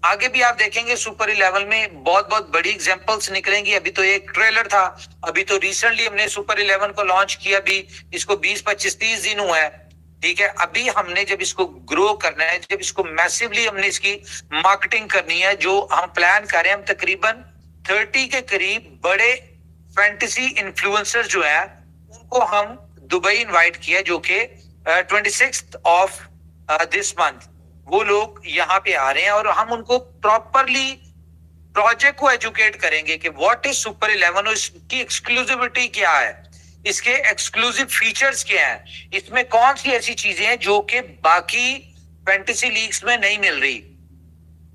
आगे भी आप देखेंगे सुपर 11 में बहुत बहुत बड़ी एग्जांपल्स निकलेंगी। अभी तो एक ट्रेलर था, अभी तो रिसेंटली हमने सुपर 11 को लॉन्च किया, भी इसको 20 25 30 दिन हुआ है। ठीक है, अभी हमने जब इसको ग्रो करना है, जब इसको मैसिवली हमने इसकी मार्केटिंग करनी है, जो हम प्लान कर रहे हैं, हम तकरीबन 30 के करीब बड़े फैंटेसी इन्फ्लुएंसर जो है उनको हम दुबई इनवाइट किया, जो कि 26th ऑफ दिस मंथ वो लोग यहाँ पे आ रहे हैं, और हम उनको प्रॉपरली प्रोजेक्ट को एजुकेट करेंगे कि व्हाट इज सुपर 11 और इसकी एक्सक्लूसिविटी क्या है, इसके एक्सक्लूसिव फीचर्स क्या हैं, इसमें कौन सी ऐसी चीजें हैं जो कि बाकी फैंटेसी लीग्स में नहीं मिल रही।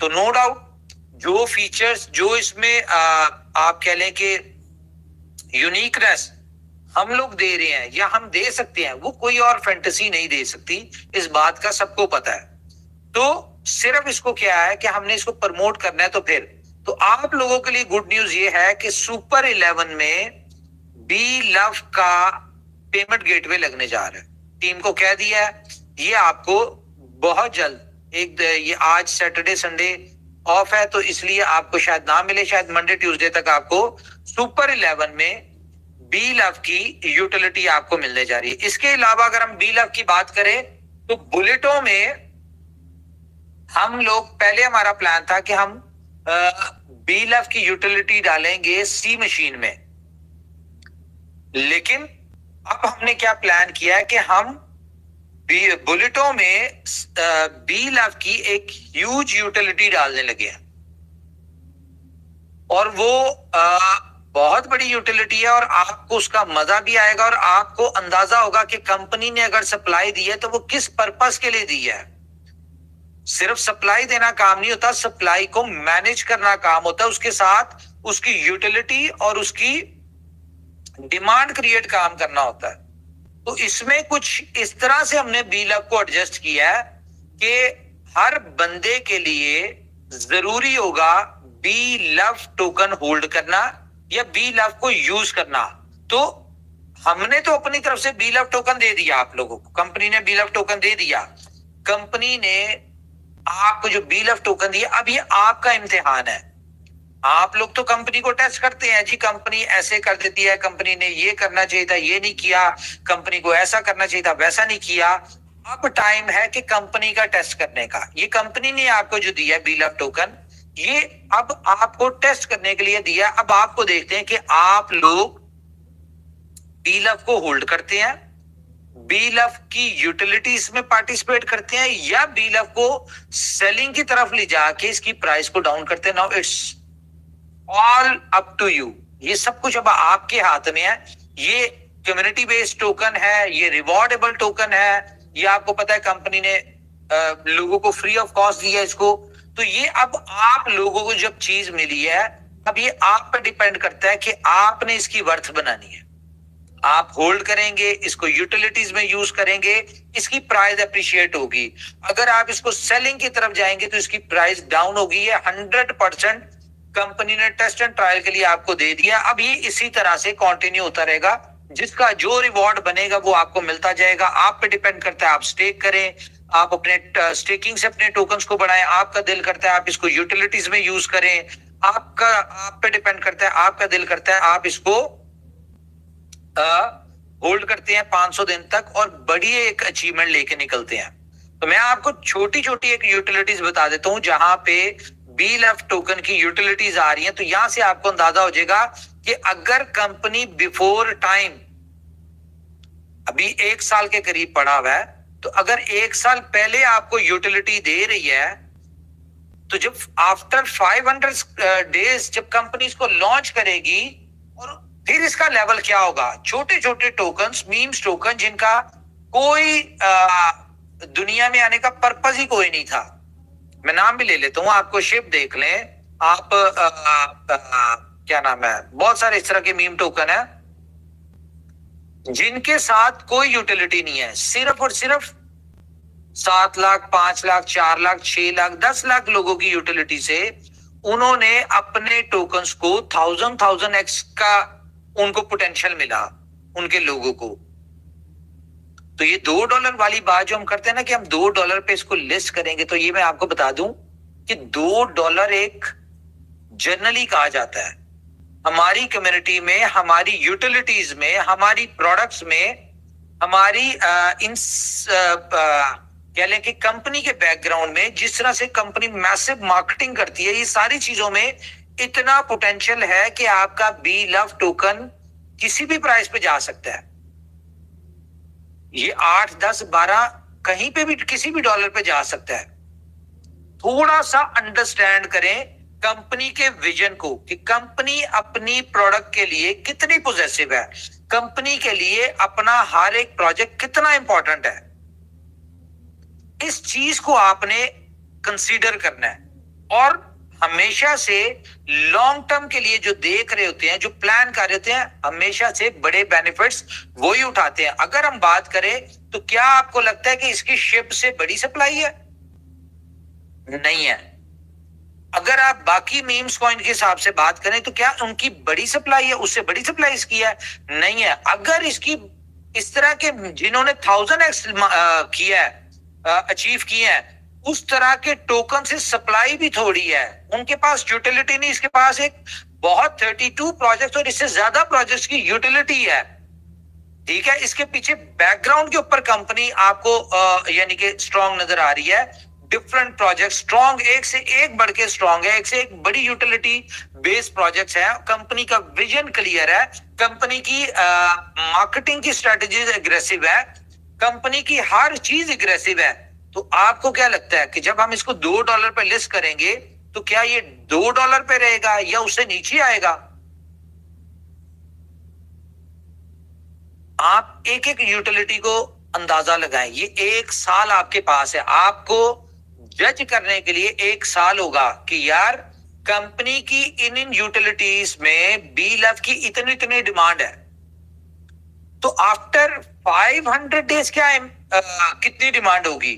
तो नो डाउट जो फीचर्स जो इसमें आप कह लें कि यूनिकनेस हम लोग दे रहे हैं या हम दे सकते हैं, वो कोई और फैंटेसी नहीं दे सकती, इस बात का सबको पता है। तो सिर्फ इसको क्या है कि हमने इसको प्रमोट करना है। तो आप लोगों के लिए गुड न्यूज ये है कि सुपर 11 में बी लव का पेमेंट गेटवे लगने जा रहा है। टीम को कह दिया है, ये आपको बहुत जल्द ये आज सैटरडे संडे ऑफ है तो इसलिए आपको शायद ना मिले, शायद मंडे ट्यूसडे तक आपको सुपर 11 में बी लव की यूटिलिटी आपको मिलने जा रही है। इसके अलावा अगर हम बी लव की बात करें तो बुलेटों में हम लोग पहले हमारा प्लान था कि हम बी लव की यूटिलिटी डालेंगे सी मशीन में, लेकिन अब हमने क्या प्लान किया है कि हम बुलेटों में बी लव की एक ह्यूज यूटिलिटी डालने लगे हैं, और वो बहुत बड़ी यूटिलिटी है, और आपको उसका मजा भी आएगा और आपको अंदाजा होगा कि कंपनी ने अगर सप्लाई दी है तो वो किस पर्पस के लिए दी है। सिर्फ सप्लाई देना काम नहीं होता, सप्लाई को मैनेज करना काम होता है, उसके साथ उसकी यूटिलिटी और उसकी डिमांड क्रिएट काम करना होता है। तो इसमें कुछ इस तरह से हमने बी लव को एडजस्ट किया है कि हर बंदे के लिए जरूरी होगा बी लव टोकन होल्ड करना या बी लव को यूज करना। तो हमने तो अपनी तरफ से बी लव टोकन दे दिया आप लोगों को, कंपनी ने बी लव टोकन दे दिया, कंपनी ने आपको जो बी लव टोकन दिया, अब ये आपका इम्तिहान है। आप लोग तो कंपनी को टेस्ट करते हैं, जी कंपनी ऐसे कर देती है, कंपनी ने ये करना चाहिए था ये नहीं किया, कंपनी को ऐसा करना चाहिए था वैसा नहीं किया। अब टाइम है कि कंपनी का टेस्ट करने का। ये कंपनी ने आपको जो दिया बी लव टोकन, ये अब आपको टेस्ट करने के लिए दिया। अब आपको देखते हैं कि आप लोग बी लव को होल्ड करते हैं, बी लव की यूटिलिटीज में पार्टिसिपेट करते हैं, या बी लव को सेलिंग की तरफ ले जाके इसकी प्राइस को डाउन करते हैं। Now it's all up to you. ये सब कुछ अब आपके हाथ में है। ये कम्युनिटी बेस्ड टोकन है, ये रिवॉर्डेबल टोकन है, ये आपको पता है कंपनी ने लोगों को फ्री ऑफ कॉस्ट दिया इसको। तो ये अब आप लोगों को जब चीज मिली है, अब ये आप पे डिपेंड करता है कि आपने इसकी वर्थ बनानी है। आप होल्ड करेंगे, इसको यूटिलिटीज में यूज करेंगे, इसकी प्राइस अप्रिशिएट होगी। अगर आप इसको सेलिंग की तरफ जाएंगे तो इसकी प्राइस डाउन होगी। ये 100% कंपनी ने टेस्ट एंड ट्रायल के लिए आपको दे दिया। अब ये इसी तरह से कंटिन्यू होता रहेगा, जिसका जो रिवॉर्ड बनेगा वो आपको मिलता जाएगा। आप पे डिपेंड करता है, आप स्टेक करें, आप अपने स्टेकिंग से अपने टोकन्स को बढ़ाएं, आपका दिल करता है आप इसको यूटिलिटीज में यूज करें, आप पे डिपेंड करता है, आपका दिल करता है आप इसको होल्ड करते हैं 500 दिन तक और बड़ी एक अचीवमेंट लेके निकलते हैं। तो मैं आपको छोटी छोटी एक यूटिलिटीज बता देता हूं जहां पे बी लव टोकन की यूटिलिटीज आ रही हैं। तो यहां से आपको अंदाजा हो जाएगा कि अगर कंपनी बिफोर टाइम अभी 1 साल के करीब पड़ा हुआ है, तो अगर 1 साल पहले आपको यूटिलिटी दे रही है, तो जब आफ्टर 500 डेज जब कंपनी इसको लॉन्च करेगी, और फिर इसका लेवल क्या होगा। छोटे छोटे टोकन्स, मीम्स टोकन, जिनका कोई दुनिया में आने का पर्पस ही कोई नहीं था। मैं नाम भी ले लेता हूं, आपको शिप देख लें आप, क्या नाम है, बहुत सारे इस तरह के मीम टोकन है जिनके साथ कोई यूटिलिटी नहीं है। सिर्फ और सिर्फ 7 लाख, 5 लाख, 4 लाख, 6 लाख, 10 लाख लोगों की यूटिलिटी से उन्होंने अपने टोकन्स को 1000x का उनको पोटेंशियल मिला उनके लोगों को। तो ये $2 वाली बात जो हम करते हैं ना कि हम $2 पे इसको लिस्ट करेंगे, तो ये मैं आपको बता दूं कि $2 एक जनरली कहा जाता है हमारी कम्युनिटी में, हमारी यूटिलिटीज में, हमारी प्रोडक्ट्स में, हमारी कह लें कि कंपनी के बैकग्राउंड में, जिस तरह से कंपनी मैसिव मार्केटिंग करती है, ये सारी चीजों में इतना पोटेंशियल है कि आपका बी लव टोकन किसी भी प्राइस पे जा सकता है। ये 8, 10, 12 कहीं पे भी किसी भी डॉलर पे जा सकता है। थोड़ा सा अंडरस्टैंड करें कंपनी के विजन को कि कंपनी अपनी प्रोडक्ट के लिए कितनी पॉजिटिव है, कंपनी के लिए अपना हर एक प्रोजेक्ट कितना इंपॉर्टेंट है। इस चीज को आपने कंसीडर करना है और हमेशा से लॉन्ग टर्म के लिए जो देख रहे होते हैं, जो प्लान कर रहे होते हैं, हमेशा से बड़े बेनिफिट्स वही उठाते हैं। अगर हम बात करें तो क्या आपको लगता है कि इसकी शिप से बड़ी सप्लाई है? नहीं है। अगर आप बाकी मीम्स कॉइन के हिसाब से बात करें तो क्या उनकी बड़ी सप्लाई है, उससे बड़ी सप्लाई इसकी है? नहीं है। अगर इसकी इस तरह के जिन्होंने 1000x किया है, अचीव किए हैं, उस तरह के टोकन से सप्लाई भी थोड़ी है। उनके पास यूटिलिटी नहीं, इसके पास एक बहुत 32 प्रोजेक्ट्स और इससे ज्यादा प्रोजेक्ट्स की यूटिलिटी है। ठीक है, इसके पीछे बैकग्राउंड के ऊपर कंपनी आपको यानी कि स्ट्रांग नजर आ रही है। डिफरेंट प्रोजेक्ट स्ट्रांग, एक से एक बढ़ के स्ट्रांग है, एक से एक बड़ी यूटिलिटी बेस्ड प्रोजेक्ट्स है। कंपनी का विजन क्लियर है, कंपनी की मार्केटिंग की स्ट्रेटजी एग्रेसिव है, कंपनी की हर चीज एग्रेसिव है। तो आपको क्या लगता है कि जब हम इसको $2 पे लिस्ट करेंगे तो क्या ये $2 पे रहेगा या उससे नीचे आएगा? आप एक एक यूटिलिटी को अंदाजा लगाएं। ये 1 साल आपके पास है, आपको जज करने के लिए 1 साल होगा कि यार कंपनी की इन यूटिलिटीज में बी लव की इतनी इतनी डिमांड है। तो आफ्टर 500 डेज क्या कितनी डिमांड होगी?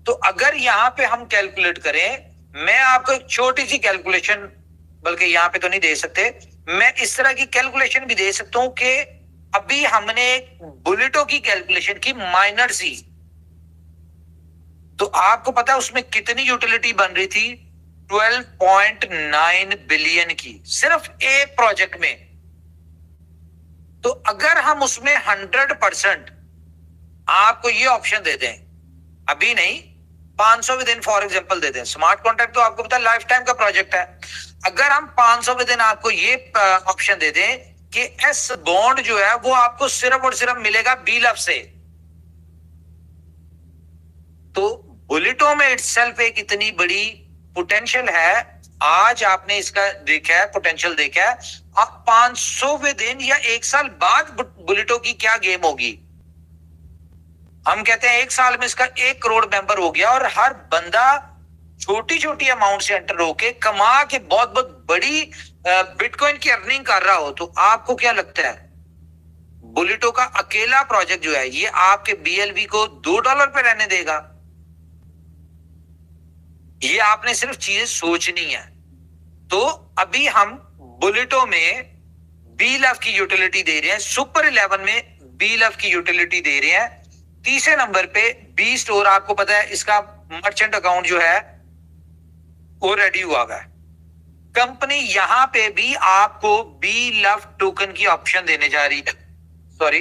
तो अगर यहां पे हम कैलकुलेट करें, मैं आपको एक छोटी सी कैलकुलेशन, बल्कि यहां पे तो नहीं दे सकते, मैं इस तरह की कैलकुलेशन भी दे सकता हूं कि अभी हमने बुलेटो की कैलकुलेशन की माइनर सी, तो आपको पता है उसमें कितनी यूटिलिटी बन रही थी? 12.9 बिलियन की, सिर्फ एक प्रोजेक्ट में। तो अगर हम उसमें 100% आपको ये ऑप्शन दे दें, अभी नहीं 500 विद इन फॉर एग्जांपल दे दें, स्मार्ट कॉन्ट्रैक्ट तो आपको पता है लाइफ टाइम का प्रोजेक्ट है। अगर हम 500 विद इन आपको ये ऑप्शन दे दें कि एस बॉन्ड जो है वो आपको सिर्फ और सिर्फ मिलेगा बी लव से, तो बुलेटो में इटसेल्फ एक इतनी बड़ी पोटेंशियल है। आज आपने इसका देखा है, पोटेंशियल देखा है। अब 500 विद इन या 1 साल बाद बुलेटो की क्या गेम होगी? हम कहते हैं 1 साल में इसका 1 करोड़ मेंबर हो गया और हर बंदा छोटी छोटी अमाउंट से एंटर होके कमा के बहुत बहुत बड़ी बिटकॉइन की अर्निंग कर रहा हो, तो आपको क्या लगता है बुलेटो का अकेला प्रोजेक्ट जो है ये आपके बीएलवी को $2 पे रहने देगा? ये आपने सिर्फ चीजें सोचनी है। तो अभी हम बुलेटो में बी लव की यूटिलिटी दे रहे हैं, सुपर 11 में बी लव की यूटिलिटी दे रहे हैं। तीसरे नंबर पे बी स्टोर, आपको पता है इसका मर्चेंट अकाउंट जो है वो रेडी हुआ है। कंपनी यहां पे भी आपको बी लव टोकन की ऑप्शन देने जा रही है, सॉरी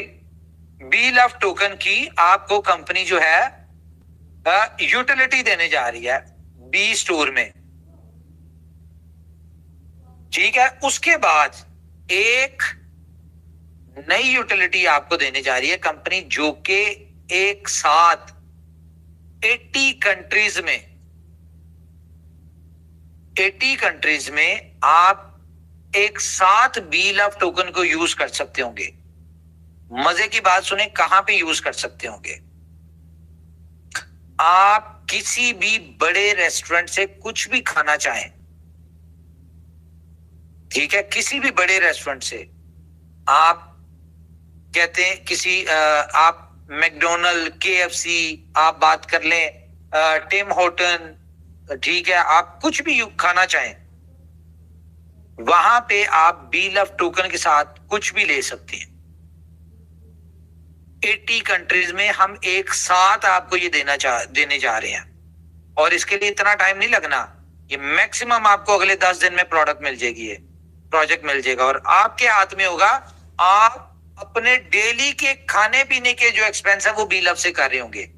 बी लव टोकन की आपको कंपनी जो है यूटिलिटी देने जा रही है बी स्टोर में। ठीक है, उसके बाद एक नई यूटिलिटी आपको देने जा रही है कंपनी, जो कि एक साथ 80 कंट्रीज में आप एक साथ बी लव टोकन को यूज कर सकते होंगे। मजे की बात सुने, कहां पे यूज कर सकते होंगे? आप किसी भी बड़े रेस्टोरेंट से कुछ भी खाना चाहें, ठीक है, किसी भी बड़े रेस्टोरेंट से आप कहते हैं किसी आप मैकडोनल्ड, केएफसी आप बात कर लें, टिम होटन, ठीक है, आप कुछ भी खाना चाहें वहां पे आप बी लव टोकन के साथ कुछ भी ले सकते हैं। 80 कंट्रीज में हम एक साथ आपको ये देने जा रहे हैं और इसके लिए इतना टाइम नहीं लगना। ये मैक्सिमम आपको अगले 10 दिन में प्रोडक्ट मिल जाएगी, ये प्रोजेक्ट मिल जाएगा और आपके हाथ में होगा। आप अपने डेली के खाने पीने के जो एक्सपेंस है वो बी लव से कर रहे होंगे।